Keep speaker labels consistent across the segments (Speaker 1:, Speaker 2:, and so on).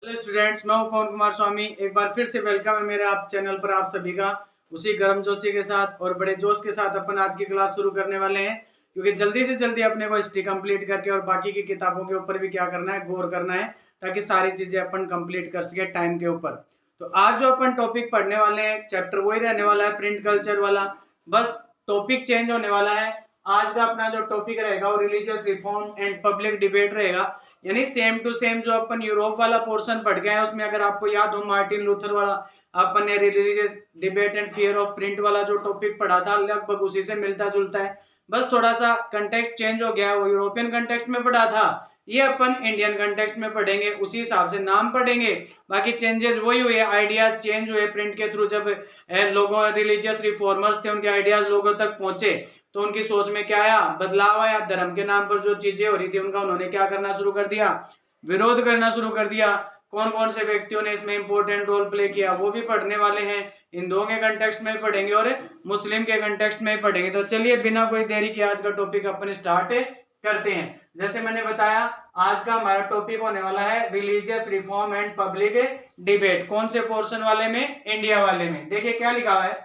Speaker 1: Hello students, मैं हूं पवन कुमार स्वामी। एक बार फिर से वेलकम है मेरे आप चैनल पर आप सभी का। उसी गर्मजोशी के साथ और बड़े जोश के साथ अपन आज की क्लास शुरू करने वाले हैं, क्योंकि जल्दी से जल्दी अपने को हिस्ट्री कंप्लीट करके और बाकी की किताबों के ऊपर भी क्या करना है, गौर करना है, ताकि सारी चीजें अपन कंप्लीट कर सके टाइम के ऊपर। तो आज जो अपन टॉपिक पढ़ने वाले हैं, चैप्टर वही रहने वाला है, प्रिंट कल्चर वाला। बस टॉपिक चेंज होने वाला है। आज का अपना जो टॉपिक रहेगा वो religious reform and public debate रहेगा। यानी सेम टू सेम जो अपन यूरोप वाला पोर्शन पढ़ गए हैं, उसमें अगर आपको याद हो मार्टिन लूथर वाला अपन ने religious debate and fear of print वाला जो टॉपिक पढ़ा था, लगभग उसी से मिलता जुलता है। बस थोड़ा सा कंटेक्स्ट चेंज हो गया है। वो यूरोपियन कंटेक्स्ट में पढ़ा था, ये अपन इंडियन कंटेक्स्ट में पढ़ेंगे, उसी हिसाब से नाम पढ़ेंगे। बाकी चेंजेस वही हुए, आइडियाज चेंज हुए प्रिंट के थ्रू। जब लोगों रिलीजियस रिफॉर्मर्स थे, उनके आइडियाज लोगों तक पहुंचे तो उनकी सोच में क्या आया, बदलाव आया। धर्म के नाम पर जो चीजें हो रही थी उनका उन्होंने क्या करना शुरू कर दिया, विरोध करना शुरू कर दिया। कौन कौन से व्यक्तियों ने इसमें इंपॉर्टेंट रोल प्ले किया वो भी पढ़ने वाले हैं। हिंदुओं के कंटेक्स्ट में पढ़ेंगे और मुस्लिम के कंटेक्स्ट में पढ़ेंगे। तो चलिए बिना कोई देरी के आज का टॉपिक अपन स्टार्ट करते हैं। जैसे मैंने बताया, आज का हमारा टॉपिक होने वाला है religious reform and public debate. कौन से पोर्शन वाले में, इंडिया वाले में। देखिए क्या लिखा हुआ है,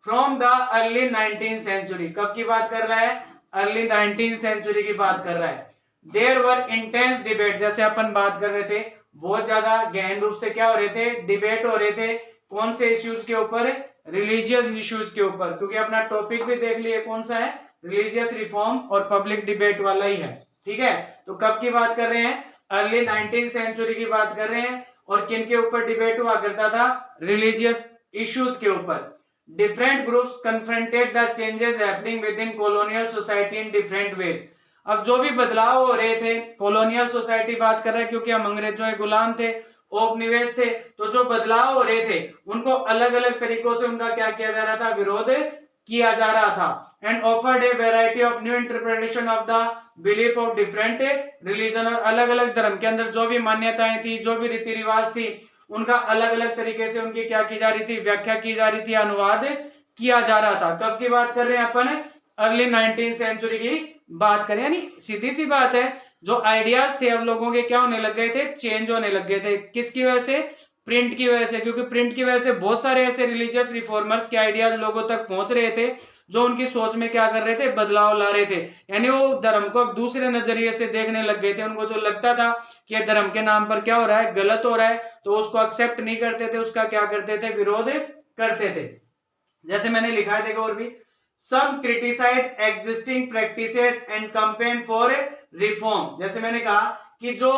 Speaker 1: from the early 19th century. कब की बात कर रहा है, अर्ली 19th सेंचुरी की बात कर रहा है। देयर वर इंटेंस डिबेट, जैसे अपन बात कर रहे थे, बहुत ज्यादा गहन रूप से क्या हो रहे थे, डिबेट हो रहे थे। कौन से इश्यूज के ऊपर, रिलीजियस इश्यूज के ऊपर, क्योंकि अपना टॉपिक भी देख लिए कौन सा है, रिलीजियस रिफॉर्म और पब्लिक डिबेट वाला ही है। ठीक है, तो कब की बात कर रहे हैं, अर्ली 19th सेंचुरी की बात कर रहे हैं। और किन के ऊपर डिबेट हुआ करता था, रिलीजियस इश्यूज के ऊपर। Different groups confronted the changes happening within colonial society in different ways. अब जो भी बदलाव हो रहे थे, कॉलोनियल सोसाइटी बात कर रहे हैं क्योंकि हम अंग्रेजों के गुलाम थे, औपनिवेश थे, तो जो बदलाव हो रहे थे उनको अलग अलग तरीकों से उनका क्या किया जा रहा था, विरोध किया जा रहा था। And offered a variety of new interpretation of the belief of different religion. और अलग अलग धर्म के अंदर जो भी मान्यताएं थी, जो भी रीति रिवाज थी, उनका अलग अलग तरीके से उनकी क्या की जा रही थी, व्याख्या की जा रही थी, अनुवाद किया जा रहा था। कब की बात कर रहे हैं अपन, अर्ली 19th सेंचुरी की बात करें। यानी सीधी सी बात है, जो आइडियाज थे अब लोगों के क्या होने लग गए थे, चेंज होने लग गए थे। किसकी वजह से, प्रिंट की वजह से। क्योंकि प्रिंट की वजह से बहुत सारे ऐसे रिलीजियस रिफॉर्मर्स के आइडियाज लोगों तक पहुंच रहे थे, जो उनकी सोच में क्या कर रहे थे, बदलाव ला रहे थे। यानी वो धर्म को अब दूसरे नजरिए से देखने लग गए थे। उनको जो लगता था कि धर्म के नाम पर क्या हो रहा है, गलत हो रहा है, तो उसको एक्सेप्ट नहीं करते थे, उसका क्या करते थे, विरोध करते थे। जैसे मैंने लिखा है, देखो और भी, some criticise existing practices and campaign for reform. जैसे मैंने कहा कि जो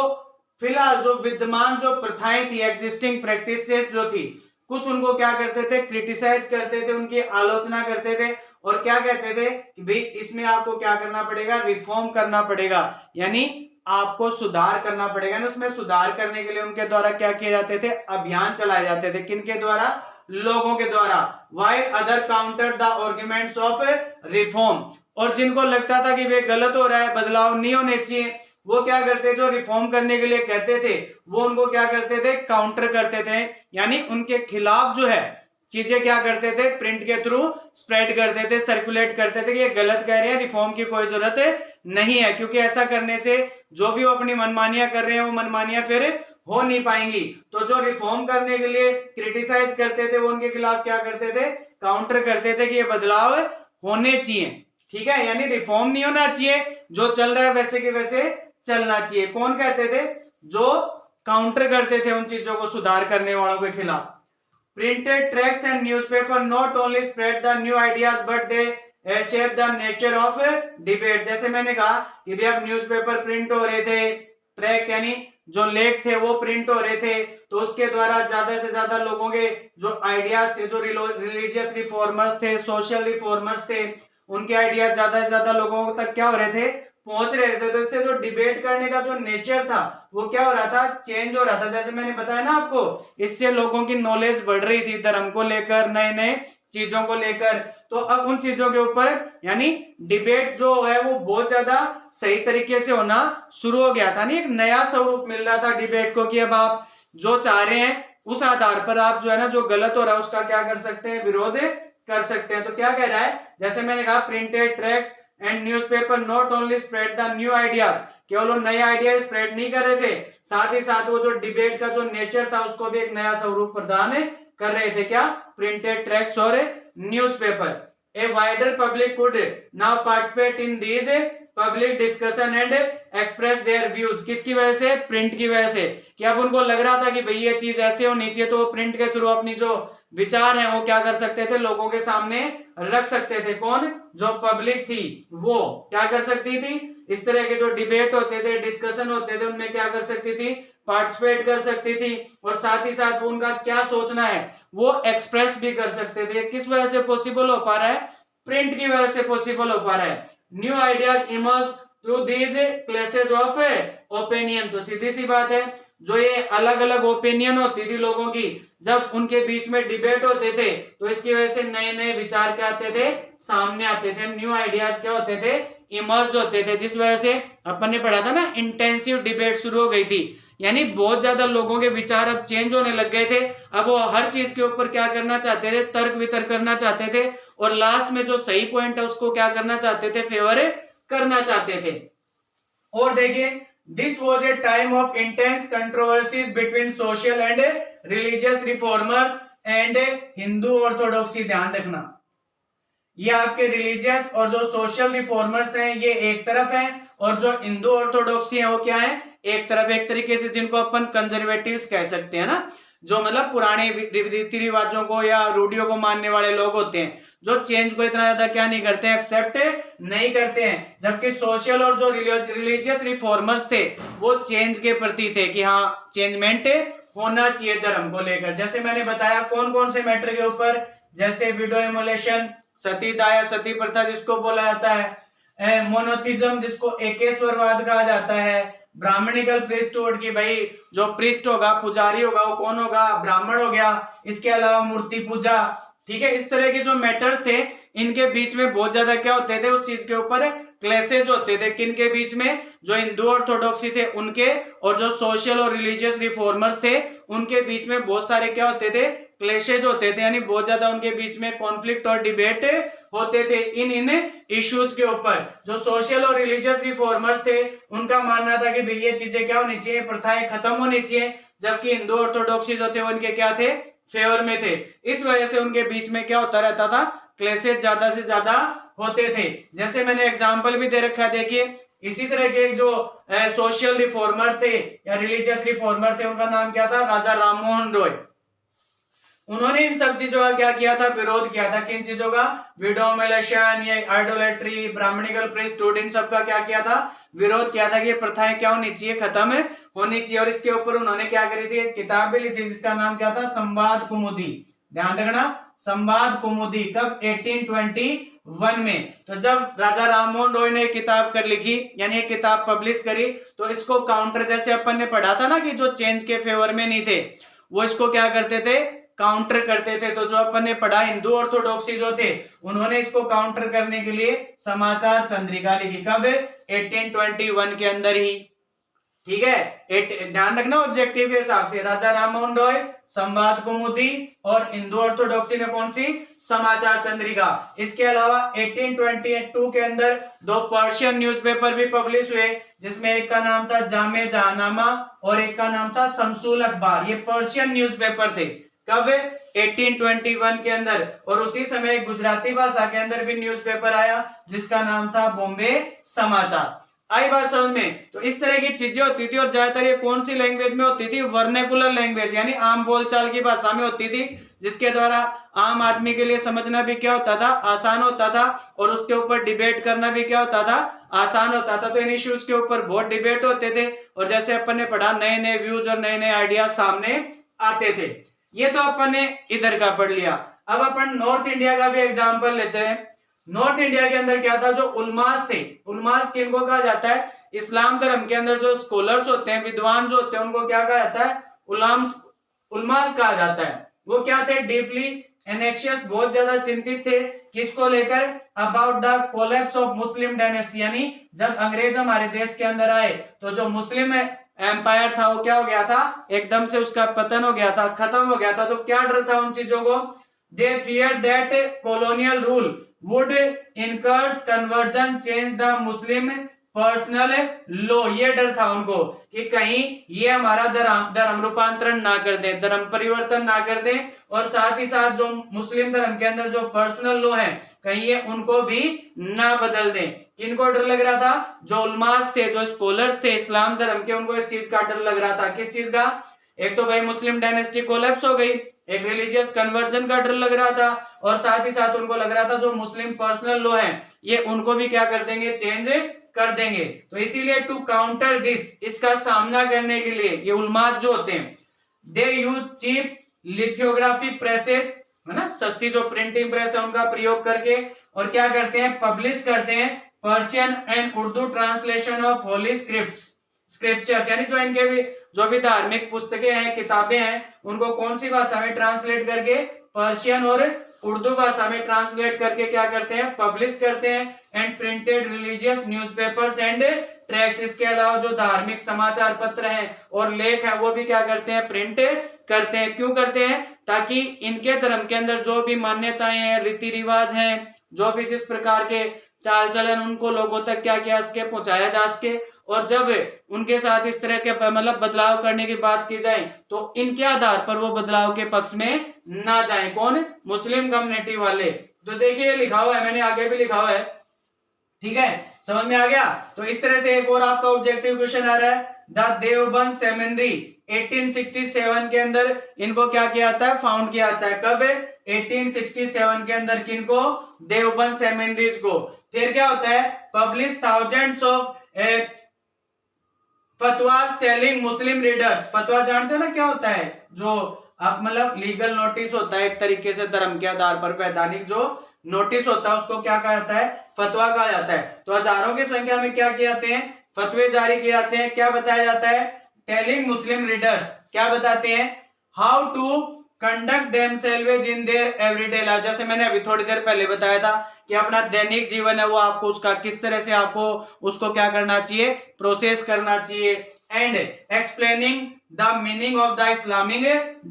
Speaker 1: फिलहाल जो विद्यमान जो प्रथाएं थी, एग्जिस्टिंग प्रैक्टिसेस जो थी, कुछ उनको क्या करते थे, क्रिटिसाइज करते थे, उनकी आलोचना करते थे और क्या कहते थे कि भाई इसमें आपको क्या करना पड़ेगा, रिफॉर्म करना पड़ेगा, यानी आपको सुधार करना पड़ेगा। उसमें सुधार करने के लिए उनके द्वारा क्या किए जाते थे, अभियान चलाए जाते थे। किनके द्वारा, लोगों के द्वारा। While other counter the arguments of reform. और जिनको लगता था कि वे गलत हो रहा है, बदलाव नहीं होने चाहिए, वो क्या करते, जो रिफॉर्म करने के लिए कहते थे, वो उनको क्या करते थे, काउंटर करते थे। यानी उनके खिलाफ जो है चीजें क्या करते थे, प्रिंट के थ्रू स्प्रेड करते थे, सर्कुलेट करते थे कि ये गलत कह रहे हैं, रिफॉर्म की कोई जरूरत नहीं है। क्योंकि ऐसा करने से जो भी वो अपनी मनमानियां कर रहे हैं, वो मनमानियां फिर हो नहीं पाएंगी। तो जो रिफॉर्म करने के लिए क्रिटिसाइज करते थे, वो उनके खिलाफ क्या करते थे, काउंटर करते थे कि ये बदलाव होने चाहिए। ठीक है, यानी रिफॉर्म नहीं होना चाहिए, जो चल रहा है वैसे के वैसे चलना चाहिए। कौन कहते थे, जो काउंटर करते थे उन चीजों को सुधार करने वालों के खिलाफ। Printed tracts and newspaper not only spread the new ideas but they shape the nature of debate. जैसे मैंने कहा कि भी अब न्यूज़पेपर प्रिंट हो रहे थे, ट्रैक्ट यानी जो लेख थे वो प्रिंट हो रहे थे, तो उसके द्वारा ज्यादा से ज्यादा लोगों के जो आइडियाज थे, जो रिलीजियस रिफॉर्मर्स थे, सोशल रिफॉर्मर्स थे, उनके आइडियाज ज्यादा से ज्यादा लोगों तक क्या हो रहे थे, पहुंच रहे थे। तो इससे जो डिबेट करने का जो नेचर था वो क्या हो रहा था, चेंज हो रहा था। जैसे मैंने बताया ना आपको, इससे लोगों की नॉलेज बढ़ रही थी धर्म को लेकर, नए नए चीजों को लेकर। तो अब उन चीजों के ऊपर यानी डिबेट जो है वो बहुत ज्यादा सही तरीके से होना शुरू हो गया था। नहीं, एक नया स्वरूप मिल रहा था डिबेट को, कि अब आप जो चाह रहे हैं उस आधार पर आप जो है ना, जो गलत हो रहा है उसका क्या कर सकते हैं, विरोध कर सकते हैं। तो क्या कह रहा है, जैसे मैंने कहा, printed tracts and newspaper not only spread the new idea, केवल वो नए आइडिया स्प्रेड नहीं कर रहे थे, साथ ही साथ वो जो डिबेट का जो नेचर था उसको भी एक नया स्वरूप प्रदान कर रहे थे। क्या? प्रिंटेड टेक्स्ट और newspaper. A wider public could now participate in these public discussion and express their views. किसकी वजह से? प्रिंट की वजह से। कि अब उनको लग रहा था कि भाई ये चीज ऐसे होनी चाहिए, तो वो प्रिंट के थ्रू अपनी जो विचार हैं वो क्या कर सकते थे, लोगों के सामने रख सकते थे। कौन? जो पब्लिक थी वो क्या कर सकती थी, इस तरह के जो डिबेट होते थे, डिस्कशन होते थे, उनमें क्या कर सकती थी, पार्टिसिपेट कर सकती थी, और साथ ही साथ उनका क्या सोचना है वो एक्सप्रेस भी कर सकते थे। किस वजह से पॉसिबल हो पा रहा है? प्रिंट की वजह से पॉसिबल हो पा रहा है। New ideas emerge through these classes of opinion. तो सीधी सी बात है, जो ये अलग अलग ओपिनियन होती थी लोगों की, जब उनके बीच में डिबेट होते थे तो इसकी वजह से नए नए विचार क्या आते थे, सामने आते थे। न्यू आइडियाज क्या होते थे, इमर्ज होते थे, जिस वजह से अपन ने पढ़ा था ना, इंटेंसिव डिबेट शुरू हो गई थी। यानी बहुत ज्यादा लोगों के विचार अब चेंज होने लग गए थे। अब वो हर चीज के ऊपर क्या करना चाहते थे, तर्क वितर्क करना चाहते थे, और लास्ट में जो सही पॉइंट है उसको क्या करना चाहते थे, फेवर करना चाहते थे। और देखिए, this was a time of intense controversies between social and religious reformers and Hindu orthodoxy. ध्यान रखना, ये आपके रिलीजियस और जो सोशल रिफॉर्मर्स हैं ये एक तरफ हैं, और जो हिंदू ऑर्थोडॉक्सी है वो क्या है, एक तरफ। एक तरीके से जिनको अपन कंजर्वेटिव्स कह सकते हैं ना, जो मतलब पुराने रीति रिवाजों को या रूढ़ियों को मानने वाले लोग होते हैं, जो चेंज को इतना ज्यादा क्या नहीं करते हैं, एक्सेप्ट नहीं करते हैं। जबकि सोशल और जो रिलीजियस रिफॉर्मर्स थे वो चेंज के प्रति थे, कि हाँ चेंजमेंट होना चाहिए धर्म को लेकर। जैसे मैंने बताया कौन कौन से मैटर के ऊपर, जैसे विडो इमोलेशन, सती दाह सती प्रथा जिसको बोला जाता है, मोनोथिज्म जिसको एकेश्वरवाद कहा जाता है, ब्राह्मणिकल प्रीस्टहुड की भाई जो प्रीस्ट होगा, पुजारी होगा, वो कौन होगा, ब्राह्मण हो गया। इसके अलावा मूर्ति पूजा, ठीक है। इस तरह के जो मैटर्स थे इनके बीच में बहुत ज्यादा क्या होते थे, उस चीज के ऊपर क्लेसेज होते थे। किन के बीच में? जो हिंदू ऑर्थोडॉक्सी थे उनके, और जो सोशल और रिलीजियस रिफॉर्मर्स थे उनके बीच में बहुत सारे क्या होते थे, क्लेशेज होते थे। यानी बहुत ज्यादा उनके बीच में कॉन्फ्लिक्ट और डिबेट होते थे इन इश्यूज के ऊपर। जो सोशल और रिलीजियस रिफॉर्मर्स थे उनका मानना था कि भाई ये चीजें क्या होनी चाहिए, प्रथाएं खत्म होनी चाहिए, जबकि हिंदू ऑर्थोडॉक्सी जो थे उनके क्या थे, फेवर में थे। इस वजह से उनके बीच में क्या होता रहता था, क्लेशेज ज्यादा से ज्यादा होते थे। जैसे मैंने एग्जांपल भी दे रखा है, देखिए इसी तरह के एक जो सोशल रिफॉर्मर थे या रिलीजियस रिफॉर्मर थे, उनका नाम क्या था, राजा राममोहन रॉय। उन्होंने इन सब चीजों का क्या किया था, विरोध किया था। किन चीजों का? विडोमिनेशन, ये आइडोलेट्री, ब्राह्मणिकल प्रीस्टहुड, इन सब का क्या किया था, विरोध किया था कि ये प्रथाएं क्या होनी चाहिए, खत्म होनी चाहिए। और इसके ऊपर उन्होंने क्या करी थी, एक किताब भी ली थी जिसका नाम क्या था, संवाद कुमुदी। ध्यान रखना, संवाद कुमुदी। कब? 1821 में। तो जब राजा राममोहन रॉय ने किताब कर लिखी, यानी एक किताब पब्लिश करी, तो इसको काउंटर, जैसे अपन ने पढ़ा था ना कि जो चेंज के फेवर में नहीं थे वो इसको क्या करते थे, काउंटर करते थे। तो जो अपन ने पढ़ा, हिंदू ऑर्थोडॉक्सी जो थे उन्होंने इसको काउंटर करने के लिए समाचार चंद्रिका लिखी। कब? 1821 के अंदर ही, ठीक है। ध्यान रखना ऑब्जेक्टिव के हिसाब से, राजा राममोहन रॉय, संवाद कुमुदी, और हिंदू ऑर्थोडॉक्सी ने कौन सी, समाचार चंद्रिका। इसके अलावा 1822 के अंदर दो पर्शियन न्यूज़पेपर भी पब्लिश हुए, जिसमें एक का नाम था जामे जहानामा और एक का नाम था शमसुल अखबार। ये पर्शियन न्यूज़पेपर थे। कब? 1821 के अंदर। और उसी समय गुजराती भाषा के अंदर भी न्यूज़पेपर आया जिसका नाम था बॉम्बे समाचार। आई बात समझ में? तो इस तरह की चीजें होती थी, और ज्यादातर ये कौन सी लैंग्वेज में होती थी, वर्नेकुलर लैंग्वेज, यानी आम बोलचाल की भाषा में होती थी, जिसके द्वारा आम आदमी के लिए समझना भी क्या होता था, आसान होता था, और उसके ऊपर डिबेट करना भी क्या होता था, आसान होता था। तो इन इश्यूज के ऊपर बहुत डिबेट होते थे, और जैसे अपन ने पढ़ा, नए नए व्यूज और नए नए आइडियाज सामने आते थे। ये तो अपन ने इधर का पढ़ लिया। अब अपन नॉर्थ इंडिया का भी एग्जाम्पल लेते हैं। नॉर्थ इंडिया के अंदर क्या था, जो उलमास थे, उलमास किनको कहा जाता है, इस्लाम धर्म के अंदर जो स्कॉलर्स होते हैं, विद्वान जो होते हैं, उनको क्या कहा जाता है, उलमास कहा जाता है। वो क्या थे, डीपली एनेक्शियस, बहुत ज्यादा चिंतित थे, किसको लेकर, about the collapse of Muslim dynasty. यानी जब अंग्रेज हमारे देश के अंदर आए तो जो मुस्लिम एम्पायर था वो क्या हो गया था, एकदम से उसका पतन हो गया था, खत्म हो गया था। तो क्या डर था उन चीजों को, दे fear that colonial rule would encourage conversion, change the Muslim personal law, ये डर था उनको कि कहीं ये हमारा धर्म रूपांतरण ना कर दें, धर्म परिवर्तन ना कर दें, और साथ ही साथ जो मुस्लिम धर्म के अंदर जो पर्सनल लॉ है कहीं ये उनको भी ना बदल दें। किनको डर लग रहा था? जो उलमास थे, जो स्कॉलर्स थे इस्लाम धर्म के, उनको इस चीज का डर लग रहा था। किस चीज का? एक तो भाई मुस्लिम डायनेस्टी कोलैप्स हो गई, एक रिलीजियस कन्वर्जन का डर लग रहा था, और साथ ही साथ उनको लग रहा था जो मुस्लिम पर्सनल लॉ है ये उनको भी क्या कर देंगे? चेंज कर देंगे। तो इसीलिए टू काउंटर दिस, इसका सामना करने के लिए ये उलमास जो होते हैं दे यूज चीप लिथोग्राफी प्रेसेज, है ना, सस्ती जो प्रिंटिंग प्रेस है उनका प्रयोग करके, और क्या करते हैं? पब्लिश करते हैं Persian and Urdu translation of Holi scriptures, यानी जो इनके भी जो भी धार्मिक पुस्तकें हैं, किताबें हैं, उनको कौन सी भाषा में ट्रांसलेट करके? पर्शियन और उर्दू भाषा में ट्रांसलेट करके क्या करते हैं? पब्लिश करते हैं। And printed religious newspapers and tracts, इसके अलावा जो धार्मिक समाचार पत्र हैं और लेख हैं वो भी क्या करते हैं? प्रिंट करते हैं। क्यों करते हैं? ताकि इनके धर्म के अंदर जो भी मान्यताएं हैं, रीति रिवाज हैं, जो भी जिस प्रकार के चाल चलन, उनको लोगों तक क्या किया सके? पहुंचाया जा सके। और जब उनके साथ इस तरह के मतलब बदलाव करने की बात की जाए तो इनके आधार पर वो बदलाव के पक्ष में ना जाए। कौन? मुस्लिम कम्युनिटी वाले। तो देखिए लिखा हुआ है, मैंने आगे भी लिखा हुआ है, ठीक है, समझ में आ गया? तो इस तरह से एक और आपका ऑब्जेक्टिव क्वेश्चन आ रहा है, द देवबंद सेमिनरी 1867 के अंदर इनको क्या किया जाता है? फाउंड किया जाता है। कब? 1867 के अंदर किनको? देवबंद सेमिनरीज को। फिर क्या होता है? Publish thousands of fatwas telling Muslim readers. फतवा जानते हो ना क्या होता है? जो आप मतलब लीगल नोटिस होता है एक तरीके से धर्म के आधार पर, वैधानिक जो नोटिस होता है उसको क्या कहा जाता है? फतवा कहा जाता है। तो हजारों की संख्या में क्या किए जाते हैं? फतवे जारी किए जाते हैं। क्या बताया जाता है? टेलिंग मुस्लिम रीडर्स, क्या बताते हैं? How to conduct themselves in their everyday life. जैसे मैंने अभी थोड़ी देर पहले बताया था कि अपना दैनिक जीवन है वो आपको उसका किस तरह से आपको उसको क्या करना चाहिए? प्रोसेस करना चाहिए। And explaining the meaning of the Islamic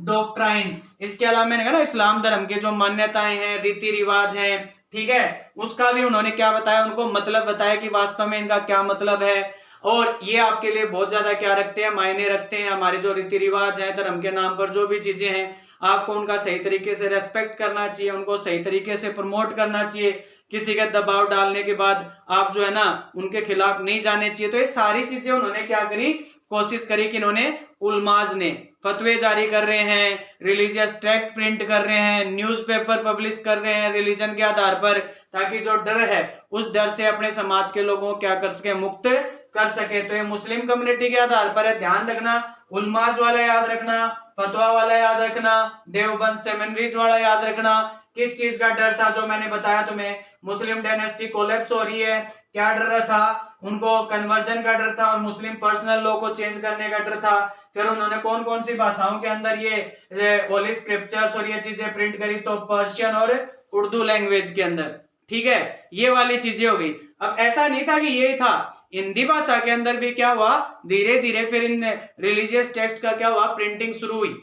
Speaker 1: doctrines, इसके अलावा मैंने कहा ना इस्लाम धर्म के जो मान्यताएं हैं, रीति रिवाज हैं, ठीक है, उसका भी उन्होंने क्या बताया? उनको मतलब बताया कि वास्तव में इनका क्या मतलब है, और ये आपके लिए बहुत ज्यादा क्या रखते हैं? मायने रखते हैं। हमारे जो रीति रिवाज है, धर्म के नाम पर जो भी चीजें हैं, आपको उनका सही तरीके से रेस्पेक्ट करना चाहिए, उनको सही तरीके से प्रमोट करना चाहिए। किसी के दबाव डालने के बाद आप जो है ना उनके खिलाफ नहीं जाने चाहिए। तो ये सारी चीजें उन्होंने क्या करी? कोशिश करी कि इन्होंने उलमाज ने फतवे जारी कर रहे हैं, रिलीजियस टेक्स्ट प्रिंट कर रहे हैं, न्यूज़पेपर पब्लिश कर रहे हैं रिलीजन के आधार पर, ताकि जो डर है उस डर से अपने समाज के लोगों को क्या कर सके? मुक्त कर सके। तो ये मुस्लिम कम्युनिटी के आधार पर है, ध्यान रखना। उलमाज वाला याद रखना, फतवा वाला याद रखना, देवबंद सेमिनरीज वाला याद रखना। किस चीज का डर था? जो मैंने बताया तुम्हें, मुस्लिम डायनेस्टी कोलैप्स हो रही है, क्या डर था? उनको कन्वर्जन का डर था और मुस्लिम पर्सनल लॉ को चेंज करने का डर था। फिर उन्होंने कौन कौन सी भाषाओं के अंदर ये होली स्क्रिप्चर्स और ये चीजें प्रिंट करी? तो पर्शियन और उर्दू लैंग्वेज के अंदर, ठीक है, ये वाली चीजें हो गई। अब ऐसा नहीं था कि यही था, हिंदी भाषा के अंदर भी क्या हुआ? धीरे धीरे फिर इन रिलीजियस टेक्स्ट का क्या हुआ? प्रिंटिंग शुरू हुई।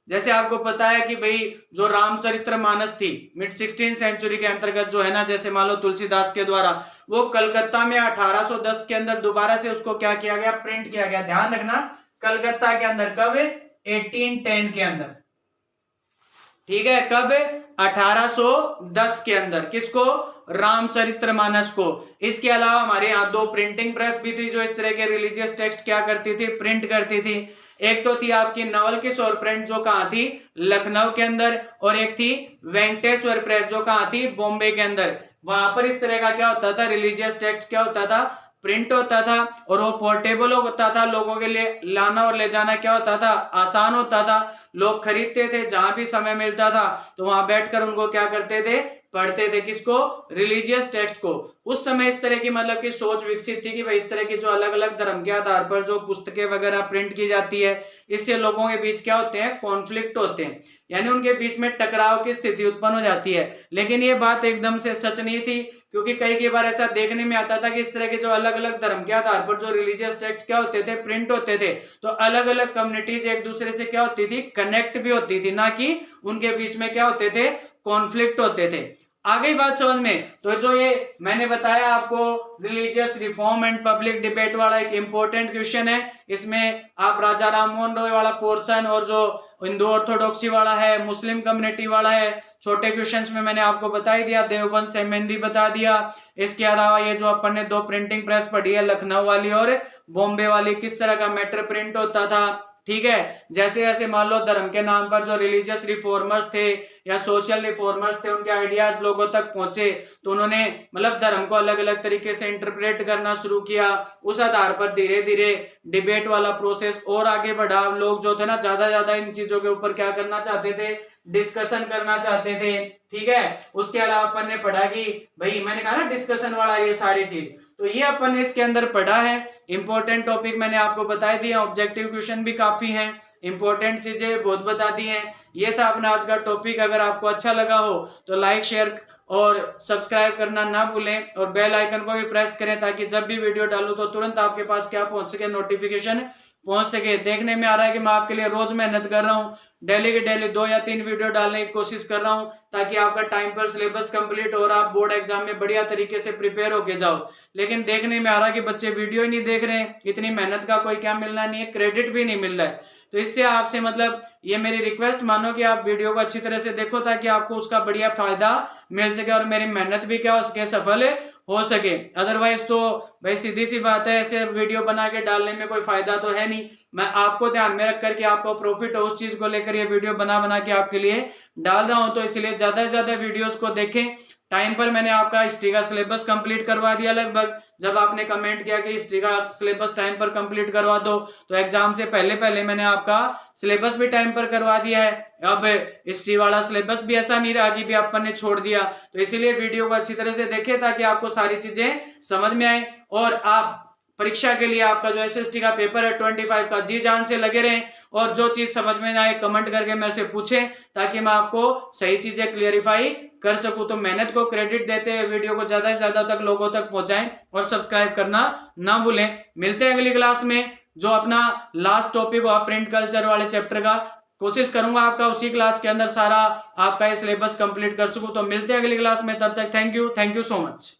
Speaker 1: जैसे आपको पता है कि भाई जो रामचरितमानस थी मिड 16th सेंचुरी के अंतर्गत जो है ना, जैसे मान लो तुलसीदास के द्वारा, वो कलकत्ता में 1810 के अंदर दोबारा से उसको क्या किया गया? प्रिंट किया गया। ध्यान रखना, कलकत्ता के अंदर। कब? 1810 के अंदर, ठीक है। कब? 1810 के अंदर। किसको? रामचरितमानस को। इसके अलावा हमारे यहाँ दो प्रिंटिंग प्रेस भी थी जो इस तरह के रिलीजियस टेक्स्ट क्या करती थी? प्रिंट करती थी। एक तो थी आपकी नवल किशोर प्रिंट जो कहाँ थी? लखनऊ के अंदर, और एक थी वेंकटेश्वर प्रेस जो कहाँ थी? बॉम्बे के अंदर। वहां पर इस तरह का क्या होता था? रिलीजियस टेक्स्ट क्या होता था? प्रिंट होता था, और वो पोर्टेबल होता था, लोगों के लिए लाना और ले जाना क्या होता था? आसान होता था। लोग खरीदते थे, जहां भी समय मिलता था तो वहां बैठकर उनको क्या करते थे? पढ़ते थे। किसको? रिलीजियस टेक्स्ट को। उस समय इस तरह की मतलब की सोच विकसित थी कि भाई इस तरह की जो अलग अलग धर्म के आधार पर जो पुस्तकें वगैरह प्रिंट की जाती है, इससे लोगों के बीच क्या होते हैं? कॉन्फ्लिक्ट होते हैं, यानी उनके बीच में टकराव की स्थिति उत्पन्न हो जाती है। लेकिन ये बात एकदम से सच नहीं थी, क्योंकि कई बार ऐसा देखने में आता था कि इस तरह के जो अलग अलग धर्म के आधार पर जो रिलीजियस टेक्स्ट क्या होते थे? प्रिंट होते थे, तो अलग अलग कम्युनिटीज एक दूसरे से क्या होती थी? कनेक्ट भी होती थी, ना कि उनके बीच में क्या होते थे? कॉन्फ्लिक्ट होते थे। आ गई बात समझ में? तो जो ये मैंने बताया आपको religious reform and public debate वाला एक इंपॉर्टेंट क्वेश्चन है, इसमें आप राजा राम मोहन रॉय वाला पोर्शन और जो हिंदू ऑर्थोडॉक्सी वाला है, मुस्लिम कम्युनिटी वाला है, छोटे क्वेश्चंस में मैंने आपको बता ही दिया, देवबंद सेमिनरी बता दिया। इसके अलावा ये जो अपन ने 2 प्रिंटिंग प्रेस पढ़ी है, लखनऊ वाली और बॉम्बे वाली, किस तरह का मैटर प्रिंट होता था, ठीक है। जैसे जैसे मान लो धर्म के नाम पर जो रिलीजियस रिफॉर्मर्स थे या सोशल रिफॉर्मर्स थे, उनके आइडियाज लोगों तक पहुंचे, तो उन्होंने मतलब धर्म को अलग अलग तरीके से इंटरप्रेट करना शुरू किया। उस आधार पर धीरे धीरे डिबेट वाला प्रोसेस और आगे बढ़ा। लोग जो थे ना ज्यादा इन चीजों के ऊपर क्या करना चाहते थे, डिस्कशन करना चाहते थे, ठीक है। उसके अलावा अपन ने पढ़ा कि भाई मैंने कहा ना डिस्कशन वाला ये सारी चीज, तो ये अपन ने इसके अंदर पढ़ा है। इंपॉर्टेंट टॉपिक मैंने आपको बता दिया, ऑब्जेक्टिव क्वेश्चन भी काफी हैं, इंपॉर्टेंट चीजें बहुत बता दी हैं। ये था अपना आज का टॉपिक। अगर आपको अच्छा लगा हो तो लाइक शेयर और सब्सक्राइब करना ना भूलें और बेल आइकन को भी प्रेस करें, ताकि जब भी वीडियो डालूं तो तुरंत आपके पास क्या पहुंच सके, नोटिफिकेशन पहुंच सके। देखने में आ रहा है कि मैं आपके लिए रोज मेहनत कर रहा हूं, डेली के डेली 2 या 3 वीडियो डालने की कोशिश कर रहा हूं, ताकि आपका टाइम पर सिलेबस कंप्लीट हो और आप बोर्ड एग्जाम में बढ़िया तरीके से प्रिपेयर होके जाओ। लेकिन देखने में आ रहा है कि बच्चे वीडियो ही नहीं देख रहे हैं, इतनी मेहनत का कोई क्या मिलना नहीं है, क्रेडिट भी नहीं मिल रहा है। तो इससे आपसे मतलब ये मेरी रिक्वेस्ट मानो कि आप वीडियो को अच्छी तरह से देखो, ताकि आपको उसका बढ़िया फायदा मिल सके और मेरी मेहनत भी क्या हो सके, सफल हो सके। अदरवाइज तो भाई सीधी सी बात है, ऐसे वीडियो बना के डालने में कोई फायदा तो है नहीं। मैं आपको ध्यान में रख करके आपको प्रॉफिट हो उस चीज को लेकर ये वीडियो बना के आपके लिए डाल रहा हूं। तो इसलिए ज्यादा से ज्यादा वीडियोस को देखें। टाइम पर मैंने आपका हिस्ट्री का सिलेबस कंप्लीट करवा दिया लगभग। जब आपने कमेंट किया कि हिस्ट्री का सिलेबस टाइम पर कंप्लीट करवा दो, तो एग्जाम से पहले मैंने आपका सिलेबस भी टाइम पर करवा दिया है। अब हिस्ट्री वाला सिलेबस भी ऐसा नहीं रहा कि भी अपन ने छोड़ दिया। तो इसीलिए वीडियो को अच्छी तरह से देखें, ताकि आपको सारी चीजें समझ में आए और आप परीक्षा के लिए आपका जो एसएसटी का पेपर है 25 का जी जान से लगे रहें। और जो चीज समझ में ना आए कमेंट करके मेरे से पूछें, ताकि मैं आपको सही चीजें क्लियरिफाई कर सकूं। तो मेहनत को क्रेडिट देते हुए वीडियो को ज्यादा से ज्यादा तक लोगों तक पहुंचाएं और सब्सक्राइब करना ना भूलें। मिलते हैं अगली क्लास में, जो अपना लास्ट टॉपिक हुआ प्रिंट कल्चर वाले चैप्टर का। कोशिश करूंगा आपका उसी क्लास के अंदर सारा आपका ये सिलेबस कंप्लीट कर सकूं। तो मिलते हैं अगली क्लास में, तब तक थैंक यू सो मच।